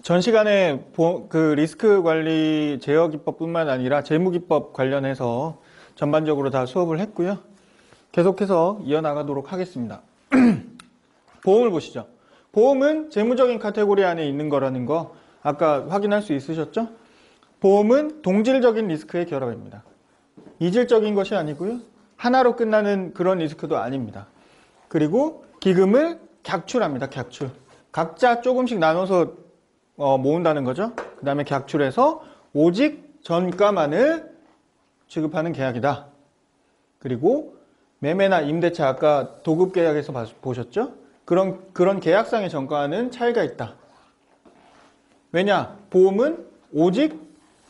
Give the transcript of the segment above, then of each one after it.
전 시간에 그 리스크 관리 제어 기법뿐만 아니라 재무 기법 관련해서 전반적으로 다 수업을 했고요. 계속해서 이어나가도록 하겠습니다. 보험을 보시죠. 보험은 재무적인 카테고리 안에 있는 거라는 거 아까 확인할 수 있으셨죠? 보험은 동질적인 리스크의 결합입니다. 이질적인 것이 아니고요. 하나로 끝나는 그런 리스크도 아닙니다. 그리고 기금을 객출합니다. 객출. 각자 조금씩 나눠서 모은다는 거죠. 그 다음에 객출해서 오직 전가만을 지급하는 계약이다. 그리고 매매나 임대차 아까 도급계약에서 보셨죠? 그런 계약상의 전가와는 차이가 있다. 왜냐? 보험은 오직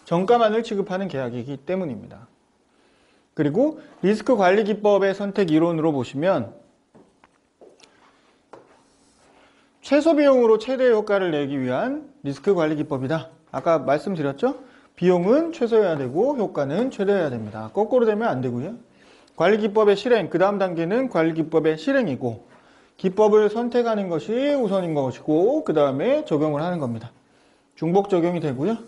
전가만을 취급하는 계약이기 때문입니다. 그리고 리스크 관리 기법의 선택 이론으로 보시면 최소 비용으로 최대 효과를 내기 위한 리스크 관리 기법이다. 아까 말씀드렸죠? 비용은 최소여야 되고 효과는 최대여야 됩니다. 거꾸로 되면 안 되고요. 관리 기법의 실행, 그 다음 단계는 관리 기법의 실행이고 기법을 선택하는 것이 우선인 것이고 그 다음에 적용을 하는 겁니다. 중복 적용이 되고요.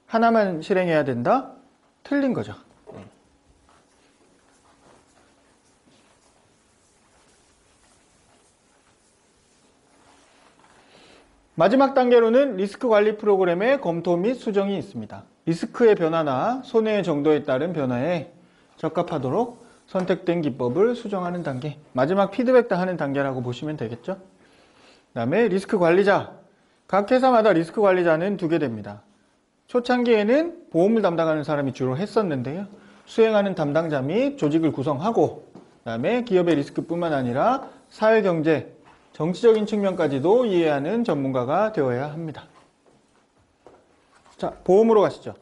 하나만 실행해야 된다? 틀린 거죠. 마지막 단계로는 리스크 관리 프로그램의 검토 및 수정이 있습니다. 리스크의 변화나 손해의 정도에 따른 변화에 적합하도록 선택된 기법을 수정하는 단계. 마지막 피드백 하는 단계라고 보시면 되겠죠. 그 다음에 리스크 관리자. 각 회사마다 리스크 관리자는 두 개 됩니다. 초창기에는 보험을 담당하는 사람이 주로 했었는데요. 수행하는 담당자 및 조직을 구성하고 그 다음에 기업의 리스크뿐만 아니라 사회경제, 정치적인 측면까지도 이해하는 전문가가 되어야 합니다. 자, 보험으로 가시죠.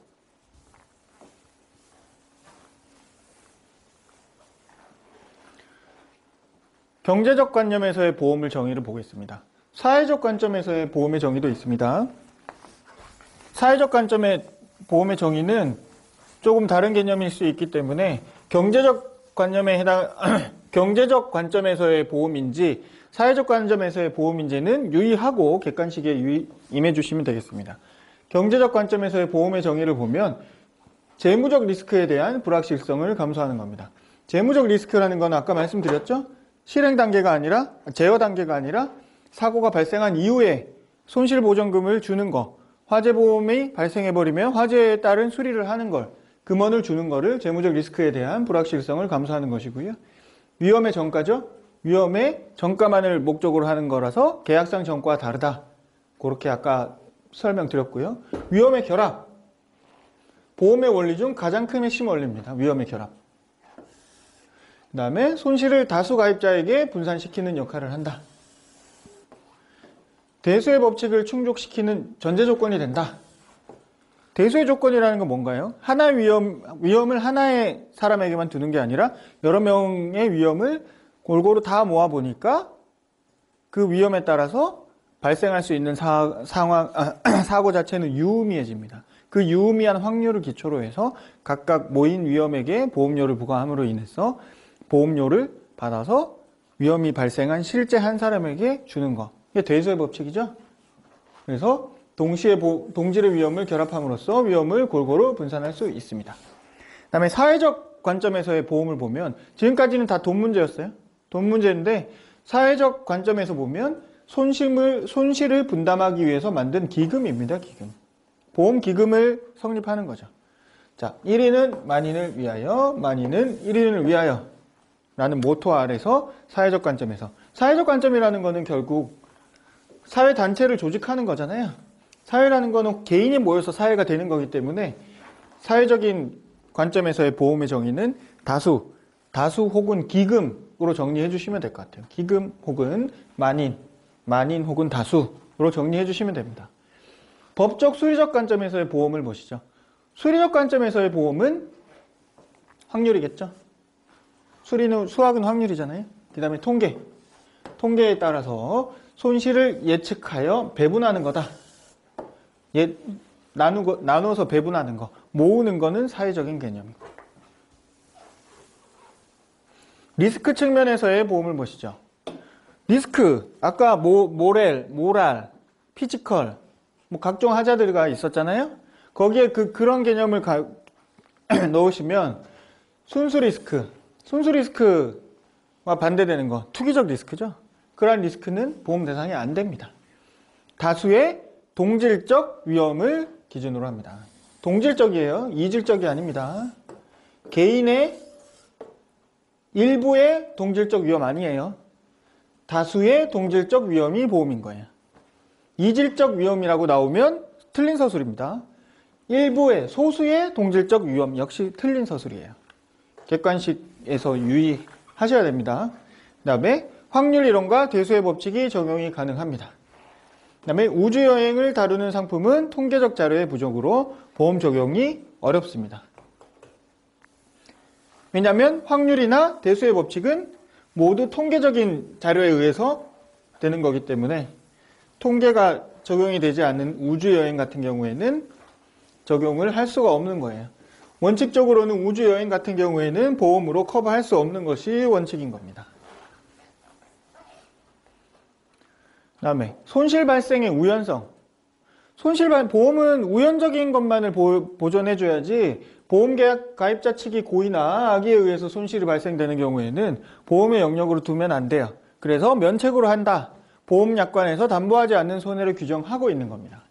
경제적 관점에서의 보험을 정의를 보겠습니다. 사회적 관점에서의 보험의 정의도 있습니다. 사회적 관점의 보험의 정의는 조금 다른 개념일 수 있기 때문에 경제적 관점에서의 보험인지 사회적 관점에서의 보험인지는 유의하고 객관식에 임해 주시면 되겠습니다. 경제적 관점에서의 보험의 정의를 보면 재무적 리스크에 대한 불확실성을 감수하는 겁니다. 재무적 리스크라는 건 아까 말씀드렸죠? 실행 단계가 아니라 제어 단계가 아니라 사고가 발생한 이후에 손실보전금을 주는 거, 화재보험이 발생해버리면 화재에 따른 수리를 하는 걸, 금원을 주는 거를 재무적 리스크에 대한 불확실성을 감수하는 것이고요. 위험의 전가죠? 위험의 전가만을 목적으로 하는 거라서 계약상 전가와 다르다. 그렇게 아까 설명드렸고요. 위험의 결합. 보험의 원리 중 가장 큰 핵심 원리입니다. 위험의 결합. 그 다음에 손실을 다수 가입자에게 분산시키는 역할을 한다. 대수의 법칙을 충족시키는 전제 조건이 된다. 대수의 조건이라는 건 뭔가요? 하나의 위험을 하나의 사람에게만 두는 게 아니라 여러 명의 위험을 골고루 다 모아보니까 그 위험에 따라서 발생할 수 있는 사고 자체는 유의미해집니다. 그 유의미한 확률을 기초로 해서 각각 모인 위험에게 보험료를 부과함으로 인해서 보험료를 받아서 위험이 발생한 실제 한 사람에게 주는 것. 이게 대수의 법칙이죠. 그래서 동시에 동질의 위험을 결합함으로써 위험을 골고루 분산할 수 있습니다. 그 다음에 사회적 관점에서의 보험을 보면 지금까지는 다 돈 문제였어요. 돈 문제인데 사회적 관점에서 보면 손실을 분담하기 위해서 만든 기금입니다. 기금. 보험 기금을 성립하는 거죠. 자, 1인은 만인을 위하여, 만인은 1인을 위하여 라는 모토 아래서 사회적 관점에서. 사회적 관점이라는 거는 결국 사회단체를 조직하는 거잖아요. 사회라는 거는 개인이 모여서 사회가 되는 거기 때문에 사회적인 관점에서의 보험의 정의는 다수 혹은 기금으로 정리해 주시면 될 것 같아요. 기금 혹은 만인 혹은 다수로 정리해 주시면 됩니다. 법적 수리적 관점에서의 보험을 보시죠. 수리적 관점에서의 보험은 확률이겠죠. 수학은 확률이잖아요. 그 다음에 통계에 따라서 손실을 예측하여 배분하는 거다. 나눠서 배분하는 거. 모으는 거는 사회적인 개념이고. 리스크 측면에서의 보험을 보시죠. 리스크, 아까 모랄, 피지컬, 뭐 각종 하자드가 있었잖아요. 거기에 그런 개념을 넣으시면 순수 리스크와 반대되는 거, 투기적 리스크죠. 그러한 리스크는 보험 대상이 안 됩니다. 다수의 동질적 위험을 기준으로 합니다. 동질적이에요. 이질적이 아닙니다. 개인의 일부의 동질적 위험 아니에요. 다수의 동질적 위험이 보험인 거예요. 이질적 위험이라고 나오면 틀린 서술입니다. 일부의 소수의 동질적 위험 역시 틀린 서술이에요. 객관식에서 유의하셔야 됩니다. 그 다음에 확률 이론과 대수의 법칙이 적용이 가능합니다. 그 다음에 우주여행을 다루는 상품은 통계적 자료의 부족으로 보험 적용이 어렵습니다. 왜냐하면 확률이나 대수의 법칙은 모두 통계적인 자료에 의해서 되는 거기 때문에 통계가 적용이 되지 않는 우주여행 같은 경우에는 적용을 할 수가 없는 거예요. 원칙적으로는 우주여행 같은 경우에는 보험으로 커버할 수 없는 것이 원칙인 겁니다. 그 다음에 손실 발생의 우연성. 보험은 우연적인 것만을 보존해줘야지 보험계약 가입자 측이 고의나 악의에 의해서 손실이 발생되는 경우에는 보험의 영역으로 두면 안 돼요. 그래서 면책으로 한다. 보험약관에서 담보하지 않는 손해를 규정하고 있는 겁니다.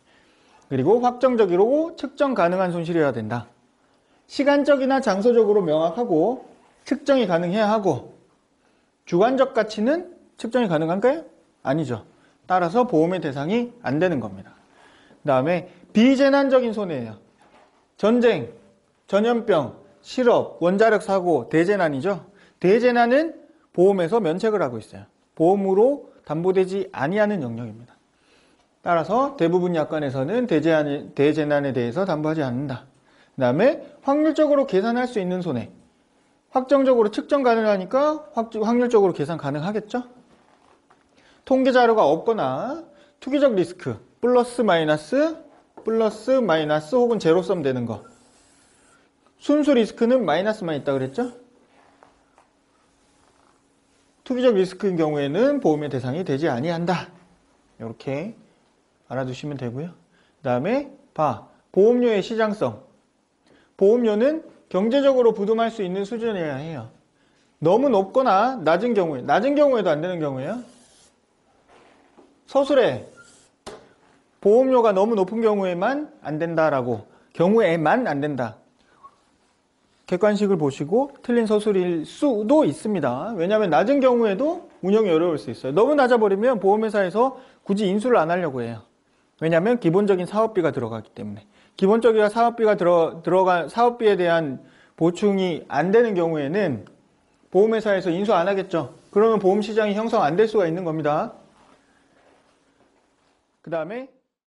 그리고 확정적이고 측정 가능한 손실이어야 된다. 시간적이나 장소적으로 명확하고 측정이 가능해야 하고 주관적 가치는 측정이 가능한가요? 아니죠. 따라서 보험의 대상이 안 되는 겁니다. 그 다음에 비재난적인 손해예요. 전쟁, 전염병, 실업, 원자력 사고, 대재난이죠. 대재난은 보험에서 면책을 하고 있어요. 보험으로 담보되지 아니하는 영역입니다. 따라서 대부분 약관에서는 대재난에 대해서 담보하지 않는다. 그 다음에 확률적으로 계산할 수 있는 손해. 확정적으로 측정 가능하니까 확률적으로 계산 가능하겠죠? 통계 자료가 없거나 투기적 리스크, 플러스 마이너스 혹은 제로섬 되는 거. 순수 리스크는 마이너스만 있다 그랬죠? 투기적 리스크인 경우에는 보험의 대상이 되지 아니한다. 이렇게 알아두시면 되고요. 그 다음에 보험료의 시장성. 보험료는 경제적으로 부담할 수 있는 수준이어야 해요. 너무 높거나 낮은 경우에도 안 되는 경우에요. 서술에 보험료가 너무 높은 경우에만 안 된다라고, 경우에만 안 된다. 객관식을 보시고 틀린 서술일 수도 있습니다. 왜냐하면 낮은 경우에도 운영이 어려울 수 있어요. 너무 낮아버리면 보험회사에서 굳이 인수를 안 하려고 해요. 왜냐하면 기본적인 사업비가 들어가기 때문에. 기본적인 사업비가 들어간 사업비에 대한 보충이 안 되는 경우에는 보험회사에서 인수 안 하겠죠. 그러면 보험시장이 형성 안 될 수가 있는 겁니다. 그 다음에